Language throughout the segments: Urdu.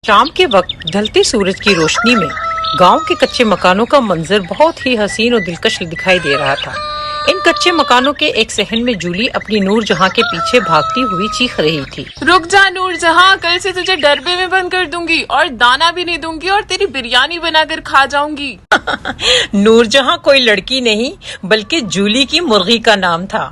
شام کے وقت ڈھلتے سورج کی روشنی میں گاؤں کے کچے مکانوں کا منظر بہت ہی حسین اور دلکش دکھائی دے رہا تھا۔ ان کچے مکانوں کے ایک صحن میں جولی اپنی نور جہاں کے پیچھے بھاگتی ہوئی چیخ رہی تھی۔ رک جا نور جہاں، کل سے تجھے ڈربے میں بند کر دوں گی اور دانا بھی نہیں دوں گی اور تیری بریانی بنا کر کھا جاؤں گی۔ نور جہاں کوئی لڑکی نہیں بلکہ جولی کی مرغی کا نام تھا۔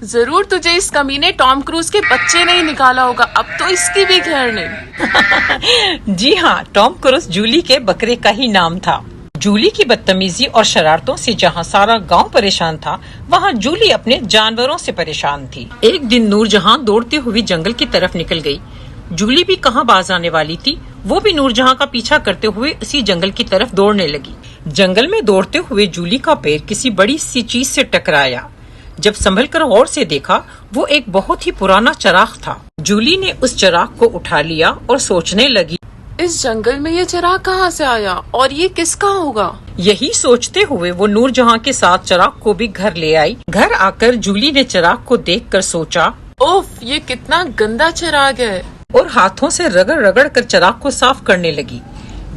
ضرور تجھے اس کمینے ٹام کروز کے بچے نہیں نکالا ہوگا، اب تو اس کی بھی خیر نہیں۔ جی ہاں، ٹام کروز جولی کے بکرے کا ہی نام تھا۔ جولی کی بدتمیزی اور شرارتوں سے جہاں سارا گاؤں پریشان تھا، وہاں جولی اپنے جانوروں سے پریشان تھی۔ ایک دن نور جہاں دوڑتے ہوئے جنگل کی طرف نکل گئی۔ جولی بھی کہاں باز آنے والی تھی، وہ بھی نور جہاں کا پیچھا کرتے ہوئے اسی جنگل کی طرف دوڑنے لگی۔ جنگل میں دوڑتے ہوئے جولی کا پیر کسی بڑی سی چیز سے ٹکرایا۔ جب سنبھل کر غور سے دیکھا، وہ ایک بہت ہی پرانا چراغ تھا۔ جولی نے اس چراغ کو اٹھا لیا اور سوچنے لگی، اس جنگل میں یہ چراغ کہاں سے آیا اور یہ کس کا ہوگا؟ یہی سوچتے ہوئے وہ نور جہاں کے ساتھ چراغ کو بھی گھر لے آئی۔ گھر آ کر جولی نے چراغ کو دیکھ کر سوچا، اوف، یہ کتنا گندا چراغ ہے، اور ہاتھوں سے رگڑ رگڑ کر چراغ کو صاف کرنے لگی۔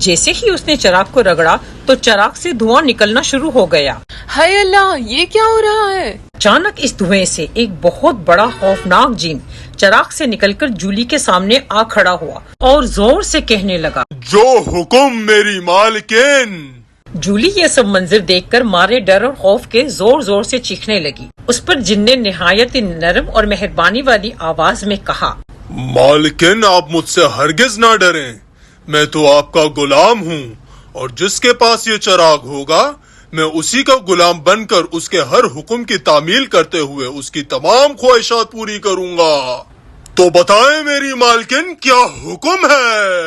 جیسے ہی اس نے چراغ کو رگڑا تو چراغ سے دھواں نکلنا شروع ہو گیا۔ ہائے اللہ، یہ کیا ہو رہا ہے؟ اچانک اس دھوئیں سے ایک بہت بڑا خوفناک جن چراغ سے نکل کر جولی کے سامنے آ کھڑا ہوا اور زور سے کہنے لگا، جو حکم میری مالکن۔ جولی یہ سب منظر دیکھ کر مارے ڈر اور خوف کے زور زور سے چیخنے لگی۔ اس پر جن نے نہایت نرم اور مہربانی والی آواز میں کہا، مالکن، آپ مجھ سے ہرگز نہ ڈریں، میں تو آپ کا غلام ہوں، اور جس کے پاس یہ چراغ ہوگا میں اسی کا غلام بن کر اس کے ہر حکم کی تعمیل کرتے ہوئے اس کی تمام خواہشات پوری کروں گا۔ تو بتائیں میری مالکن، کیا حکم ہے؟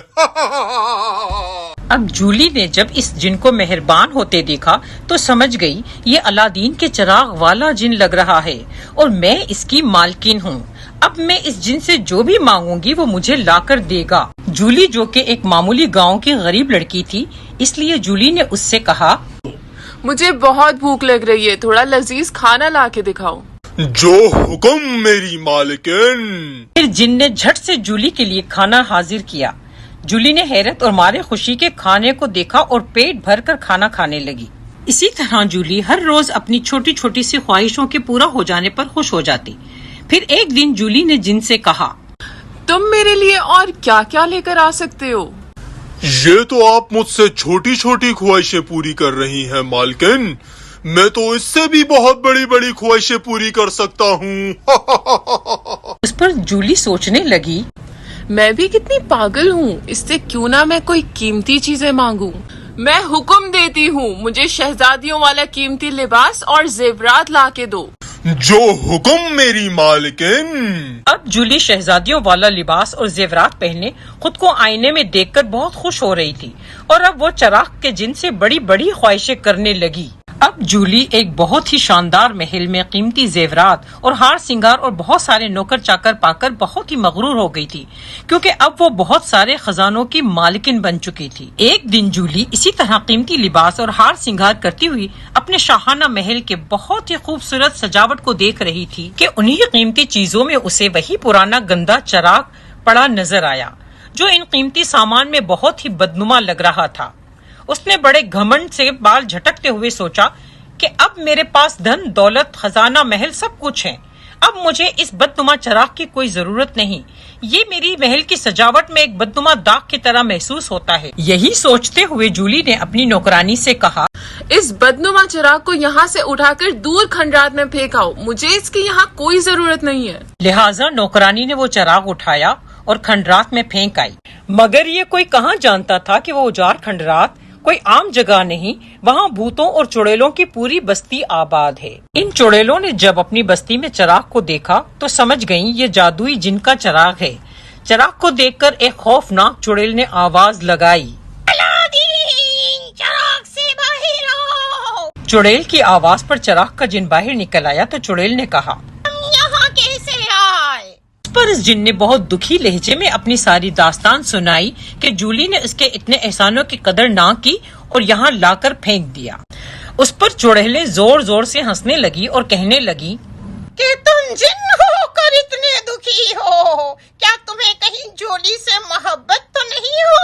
اب جولی نے جب اس جن کو مہربان ہوتے دیکھا تو سمجھ گئی یہ الادین کے چراغ والا جن لگ رہا ہے اور میں اس کی مالکن ہوں۔ اب میں اس جن سے جو بھی مانگوں گی وہ مجھے لا کر دے گا۔ جولی جو کہ ایک معمولی گاؤں کی غریب لڑکی تھی، اس لیے جولی نے اس سے کہا، مجھے بہت بھوک لگ رہی ہے، تھوڑا لذیذ کھانا لا کے دکھاؤ۔ جو حکم میری مالکن۔ پھر جن نے جھٹ سے جولی کے لیے کھانا حاضر کیا۔ جولی نے حیرت اور مارے خوشی کے کھانے کو دیکھا اور پیٹ بھر کر کھانا کھانے لگی۔ اسی طرح جولی ہر روز اپنی چھوٹی چھوٹی سی خواہشوں کے پورا ہو جانے پر خوش ہو جاتی۔ پھر ایک دن جولی نے جن سے کہا، تم میرے لیے اور کیا کیا لے کر آ سکتے ہو؟ یہ تو آپ مجھ سے چھوٹی چھوٹی خواہشیں پوری کر رہی ہیں مالکن، میں تو اس سے بھی بہت بڑی بڑی خواہشیں پوری کر سکتا ہوں۔ اس پر جولی سوچنے لگی، میں بھی کتنی پاگل ہوں، اس سے کیوں نہ میں کوئی قیمتی چیزیں مانگوں۔ میں حکم دیتی ہوں، مجھے شہزادیوں والا قیمتی لباس اور زیورات لا کے دو۔ جو حکم میری مالکن۔ اب جولی شہزادیوں والا لباس اور زیورات پہنے خود کو آئینے میں دیکھ کر بہت خوش ہو رہی تھی اور اب وہ چراغ کے جن سے بڑی بڑی خواہشیں کرنے لگی۔ اب جولی ایک بہت ہی شاندار محل میں قیمتی زیورات اور ہار سنگار اور بہت سارے نوکر چاکر پا کر بہت ہی مغرور ہو گئی تھی، کیونکہ اب وہ بہت سارے خزانوں کی مالکن بن چکی تھی۔ ایک دن جولی اسی طرح قیمتی لباس اور ہار سنگار کرتی ہوئی اپنے شاہانہ محل کے بہت ہی خوبصورت سجاوٹ کو دیکھ رہی تھی کہ انہی قیمتی چیزوں میں اسے وہی پرانا گندا چراغ پڑا نظر آیا جو ان قیمتی سامان میں بہت ہی بدنما لگ رہا تھا۔ اس نے بڑے گھمنڈ سے بال جھٹکتے ہوئے سوچا کہ اب میرے پاس دھن دولت خزانہ محل سب کچھ ہے، اب مجھے اس بدنما چراغ کی کوئی ضرورت نہیں، یہ میری محل کی سجاوٹ میں ایک بدنما داغ کی طرح محسوس ہوتا ہے۔ یہی سوچتے ہوئے جولی نے اپنی نوکرانی سے کہا، اس بدنما چراغ کو یہاں سے اٹھا کر دور کھنڈرات میں پھینکاؤ، مجھے اس کی یہاں کوئی ضرورت نہیں ہے۔ لہٰذا نوکرانی نے وہ چراغ اٹھایا اور کھنڈرات میں پھینک آئی، مگر یہ کوئی کہاں جانتا تھا کہ وہ اجار کھنڈرات کوئی عام جگہ نہیں، وہاں بھوتوں اور چڑیلوں کی پوری بستی آباد ہے۔ ان چڑیلوں نے جب اپنی بستی میں چراغ کو دیکھا تو سمجھ گئیں یہ جادوئی جن کا چراغ ہے۔ چراغ کو دیکھ کر ایک خوفناک چڑیل نے آواز لگائی، الادین، چراغ سے باہر آؤ۔ چڑیل کی آواز پر چراغ کا جن باہر نکل آیا تو چڑیل نے کہا، یہاں کیسے آئے؟ اس پر اس جن نے بہت دکھی لہجے میں اپنی ساری داستان سنائی کہ جولی نے اس کے اتنے احسانوں کی قدر نہ کی اور یہاں لا کر پھینک دیا۔ اس پر چڑیلیں زور زور سے ہنسنے لگی اور کہنے لگی کہ تم جن ہو کر اتنے دکھی ہو، کیا تمہیں کہیں جولی سے محبت تو نہیں ہو